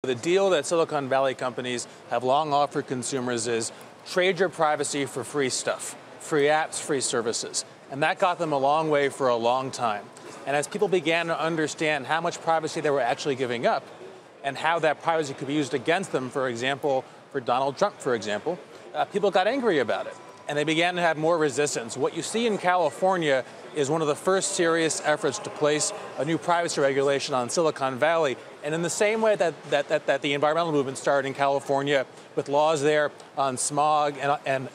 The deal that Silicon Valley companies have long offered consumers is trade your privacy for free stuff, free apps, free services. And that got them a long way for a long time. And as people began to understand how much privacy they were actually giving up and how that privacy could be used against them, for example, for Donald Trump, for example, people got angry about it. And they began to have more resistance. What you see in California is one of the first serious efforts to place a new privacy regulation on Silicon Valley. And in the same way that the environmental movement started in California with laws there on smog and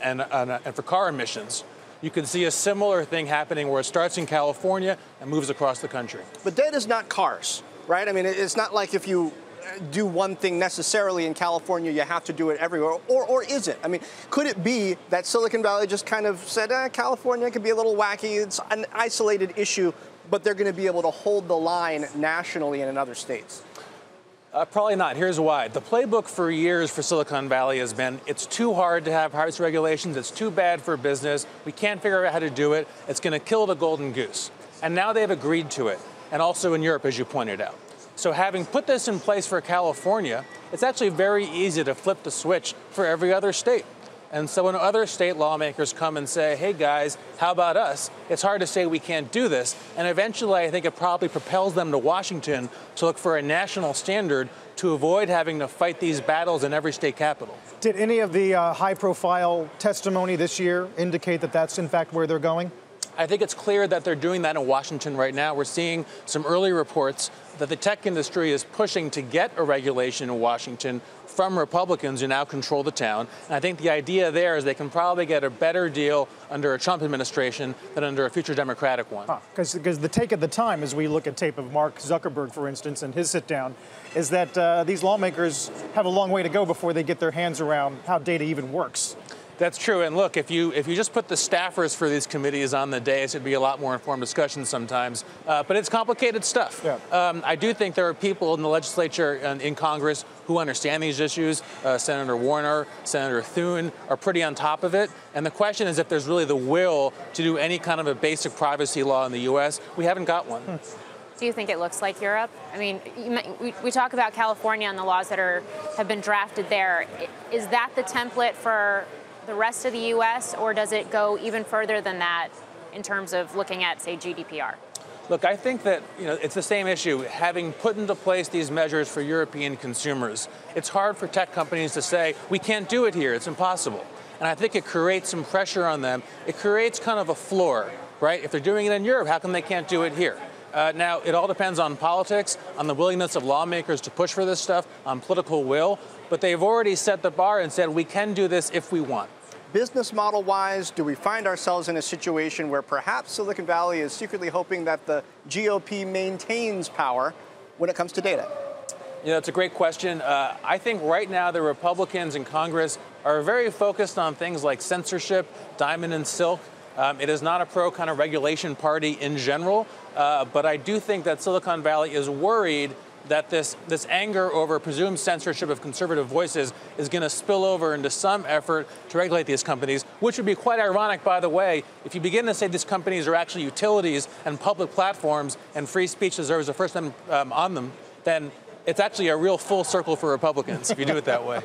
for car emissions, you can see a similar thing happening where it starts in California and moves across the country. But data's not cars, right? I mean, it's not like if you do one thing necessarily in California, you have to do it everywhere, or is it? I mean, could it be that Silicon Valley just kind of said, California could be a little wacky, it's an isolated issue, but they're going to be able to hold the line nationally and in other states? Probably not. Here's why. The playbook for years for Silicon Valley has been, it's too hard to have privacy regulations, it's too bad for business, we can't figure out how to do it, it's going to kill the golden goose. And now they've agreed to it, and also in Europe, as you pointed out. So having put this in place for California, it's actually very easy to flip the switch for every other state. And so when other state lawmakers come and say, hey guys, how about us? It's hard to say we can't do this. And eventually, I think it probably propels them to Washington to look for a national standard to avoid having to fight these battles in every state capital. Did any of the high-profile testimony this year indicate that that's in fact where they're going? I think it's clear that they're doing that in Washington right now. We're seeing some early reports that the tech industry is pushing to get a regulation in Washington from Republicans who now control the town. And I think the idea there is they can probably get a better deal under a Trump administration than under a future Democratic one. Because the take at the time, as we look at tape of Mark Zuckerberg, for instance, and his sit-down, is that these lawmakers have a long way to go before they get their hands around how data even works. That's true. And look, if you just put the staffers for these committees on the dais, it'd be a lot more informed discussion sometimes. But it's complicated stuff. Yeah. I do think there are people in the legislature and in Congress who understand these issues. Senator Warner, Senator Thune are pretty on top of it. And the question is if there's really the will to do any kind of a basic privacy law in the U.S. We haven't got one. Do you think it looks like Europe? I mean, we talk about California and the laws that have been drafted there. Is that the template for the rest of the U.S., or does it go even further than that in terms of looking at, say, GDPR? Look, I think that it's the same issue. Having put into place these measures for European consumers, it's hard for tech companies to say, we can't do it here, it's impossible. And I think it creates some pressure on them. It creates kind of a floor, right? If they're doing it in Europe, how come they can't do it here? Now, it all depends on politics, on the willingness of lawmakers to push for this stuff, on political will. But they've already set the bar and said we can do this if we want. Business model-wise, do we find ourselves in a situation where perhaps Silicon Valley is secretly hoping that the GOP maintains power when it comes to data? It's a great question. I think right now the Republicans in Congress are very focused on things like censorship, diamond and silk. It is not a pro kind of regulation party in general, but I do think that Silicon Valley is worried that this anger over presumed censorship of conservative voices is going to spill over into some effort to regulate these companies, which would be quite ironic, by the way, if you begin to say these companies are actually utilities and public platforms and free speech deserves a First Amendment on them, then it's actually a real full circle for Republicans if you do it that way.